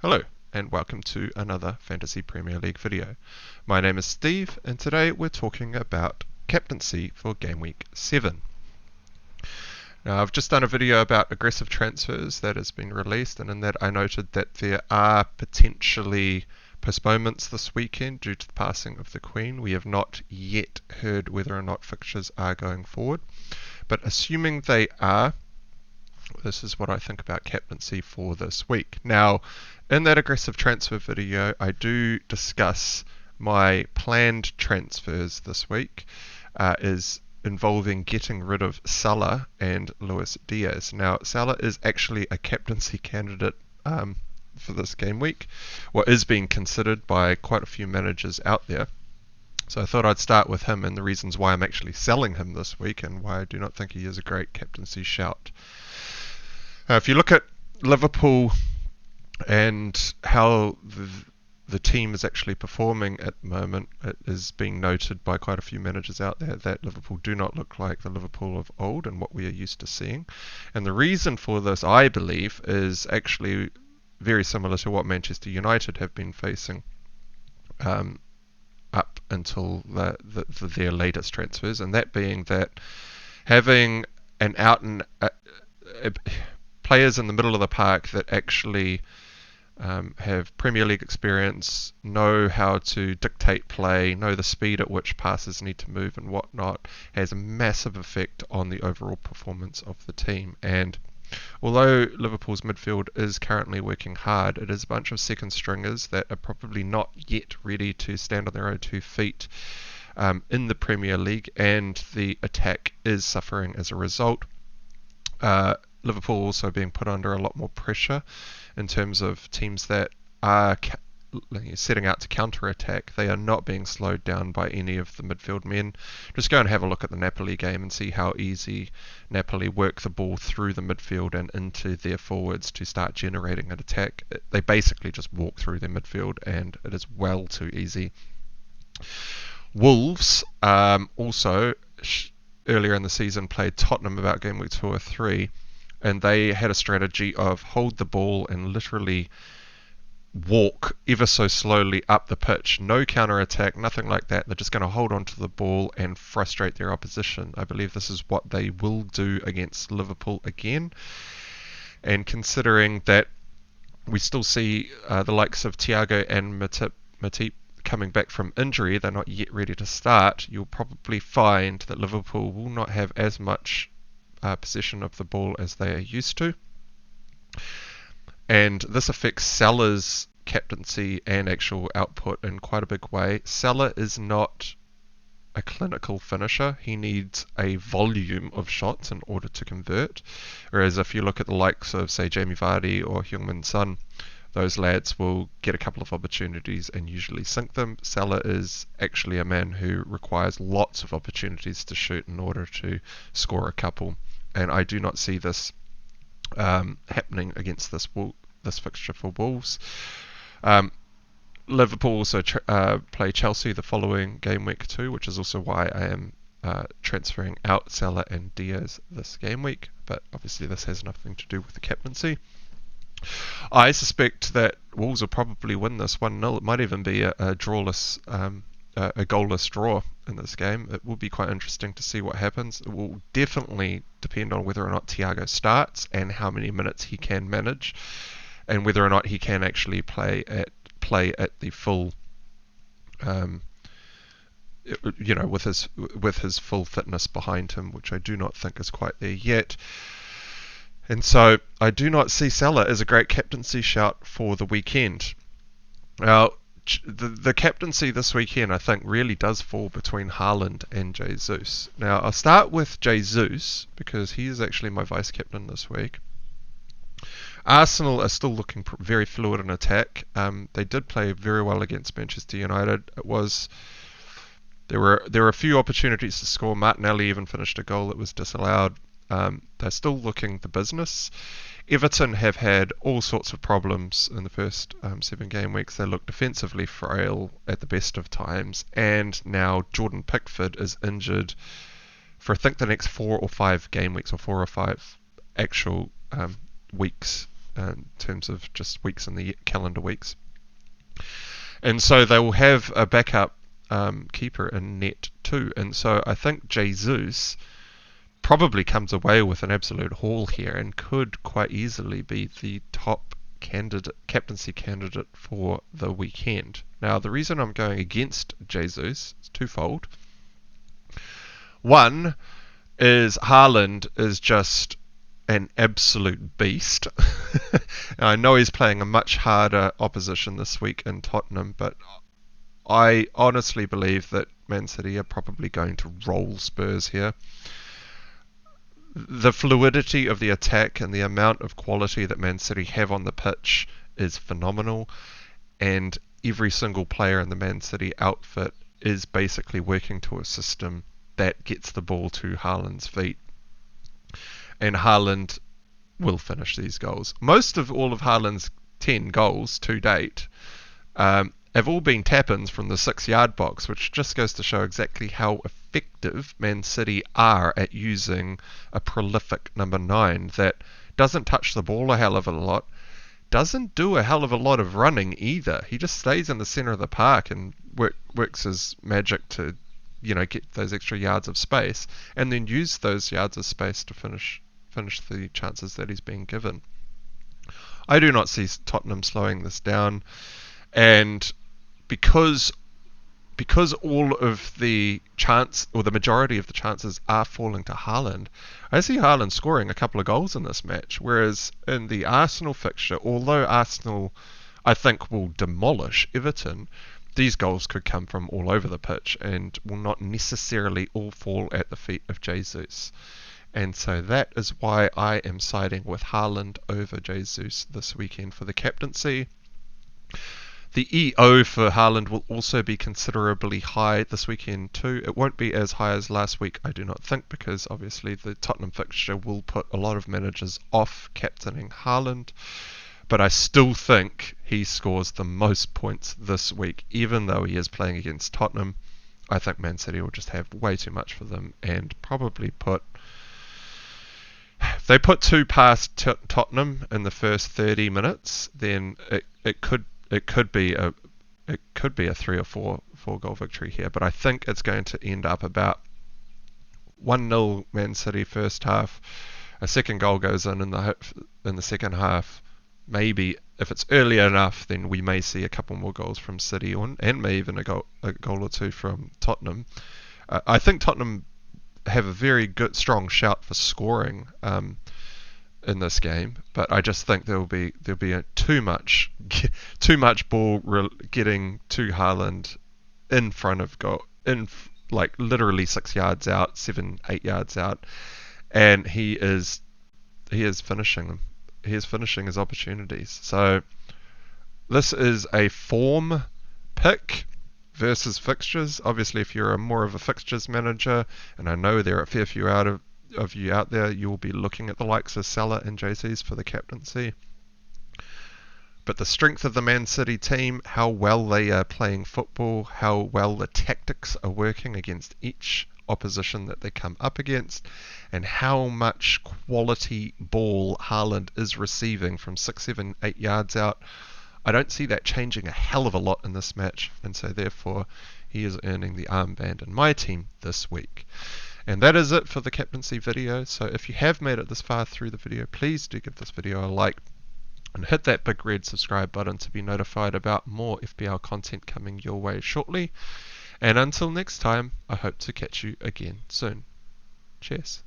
Hello and welcome to another Fantasy Premier League video. My name is Steve and today we're talking about captaincy for game week 7. Now I've just done a video about aggressive transfers that has been released, and in that I noted that there are potentially postponements this weekend due to the passing of the Queen. We have not yet heard whether or not fixtures are going forward, but assuming they are, this is what I think about captaincy for this week. Now, in that aggressive transfer video, I do discuss my planned transfers this week, is involving getting rid of Salah and Luis Diaz. Now, Salah is actually a captaincy candidate for this game week, what is being considered by quite a few managers out there. So I thought I'd start with him and the reasons why I'm actually selling him this week and why I do not think he is a great captaincy shout. If you look at Liverpool and how the team is actually performing at the moment, it is being noted by quite a few managers out there that Liverpool do not look like the Liverpool of old and what we are used to seeing. And the reason for this, I believe, is actually very similar to what Manchester United have been facing up until their latest transfers, and that being that having an out and players in the middle of the park that actually have Premier League experience, know how to dictate play, know the speed at which passes need to move and whatnot, has a massive effect on the overall performance of the team. And although Liverpool's midfield is currently working hard, it is a bunch of second stringers that are probably not yet ready to stand on their own 2 feet in the Premier League, and the attack is suffering as a result. Liverpool also being put under a lot more pressure in terms of teams that are setting out to counter-attack. They are not being slowed down by any of the midfield men. Just go and have a look at the Napoli game and see how easy Napoli work the ball through the midfield and into their forwards to start generating an attack. They basically just walk through their midfield and it is well too easy. Wolves also earlier in the season played Tottenham about game week 2 or 3, and they had a strategy of hold the ball and literally walk ever so slowly up the pitch. No counter-attack, nothing like that. They're just going to hold on to the ball and frustrate their opposition. I believe this is what they will do against Liverpool again. And considering that we still see the likes of Thiago and Matip coming back from injury, they're not yet ready to start, you'll probably find that Liverpool will not have as much possession of the ball as they are used to, and this affects Salah's captaincy and actual output in quite a big way. Salah is not a clinical finisher. He needs a volume of shots in order to convert, whereas if you look at the likes of, say, Jamie Vardy or Heung-min Son, those lads will get a couple of opportunities and usually sink them. Salah is actually a man who requires lots of opportunities to shoot in order to score a couple, and I do not see this happening against this fixture for Wolves. Liverpool also play Chelsea the following game week 2, which is also why I am transferring out Salah and Diaz this game week, but obviously this has nothing to do with the captaincy. I suspect that Wolves will probably win this 1-0. It might even be a drawless, a goalless draw in this game. It will be quite interesting to see what happens. It will definitely depend on whether or not Thiago starts and how many minutes he can manage, and whether or not he can actually play at the full, with his full fitness behind him, which I do not think is quite there yet. And so I do not see Salah as a great captaincy shout for the weekend. Now, the captaincy this weekend, I think, really does fall between Haaland and Jesus. Now, I'll start with Jesus because he is actually my vice-captain this week. Arsenal are still looking very fluid in attack. They did play very well against Manchester United. There were a few opportunities to score. Martinelli even finished a goal that was disallowed. They're still looking the business. Everton have had all sorts of problems in the first 7 game weeks. They look defensively frail at the best of times, and now Jordan Pickford is injured for I think the next 4 or 5 game weeks, or 4 or 5 actual weeks in terms of just weeks in the calendar weeks. And so they will have a backup keeper in net too. And so I think Jesus probably comes away with an absolute haul here and could quite easily be the top captaincy candidate for the weekend. Now, the reason I'm going against Jesus is twofold. One is Haaland is just an absolute beast. I know he's playing a much harder opposition this week in Tottenham, but I honestly believe that Man City are probably going to roll Spurs here. The fluidity of the attack and the amount of quality that Man City have on the pitch is phenomenal, and every single player in the Man City outfit is basically working to a system that gets the ball to Haaland's feet. And Haaland will finish these goals. Most of all of Haaland's 10 goals to date have all been tap-ins from the 6-yard box, which just goes to show exactly how effective Man City are at using a prolific number 9 that doesn't touch the ball a hell of a lot, doesn't do a hell of a lot of running either. He just stays in the centre of the park and works his magic to, get those extra yards of space, and then use those yards of space to finish the chances that he's being given. I do not see Tottenham slowing this down, and because all of the chance, or the majority of the chances, are falling to Haaland, I see Haaland scoring a couple of goals in this match. Whereas in the Arsenal fixture, although Arsenal, I think, will demolish Everton, these goals could come from all over the pitch and will not necessarily all fall at the feet of Jesus. And so that is why I am siding with Haaland over Jesus this weekend for the captaincy. The EO for Haaland will also be considerably high this weekend too. It won't be as high as last week, I do not think, because obviously the Tottenham fixture will put a lot of managers off captaining Haaland. But I still think he scores the most points this week, even though he is playing against Tottenham. I think Man City will just have way too much for them and probably if they put 2 past Tottenham in the first 30 minutes, then it could be a 3 or 4 goal victory here. But I think it's going to end up about 1-0 Man City first half. A second goal goes in the second half. Maybe if it's early enough, then we may see a couple more goals from City, and maybe even a goal or two from Tottenham. I think Tottenham have a very good, strong shout for scoring in this game, but I just think there'll be too much ball getting to Haaland in front of goal, like literally 6 yards out, 7-8 yards out, and he is finishing them. He is finishing his opportunities. So this is a form pick versus fixtures. Obviously, if you're more of a fixtures manager, and I know there are a fair few of you out there, you will be looking at the likes of Salah and Jesus for the captaincy. But the strength of the Man City team, how well they are playing football, how well the tactics are working against each opposition that they come up against, and how much quality ball Haaland is receiving from 6, 7, 8 yards out, I don't see that changing a hell of a lot in this match, and so therefore he is earning the armband in my team this week. And that is it for the captaincy video. So if you have made it this far through the video, please do give this video a like and hit that big red subscribe button to be notified about more FPL content coming your way shortly. And until next time, I hope to catch you again soon. Cheers.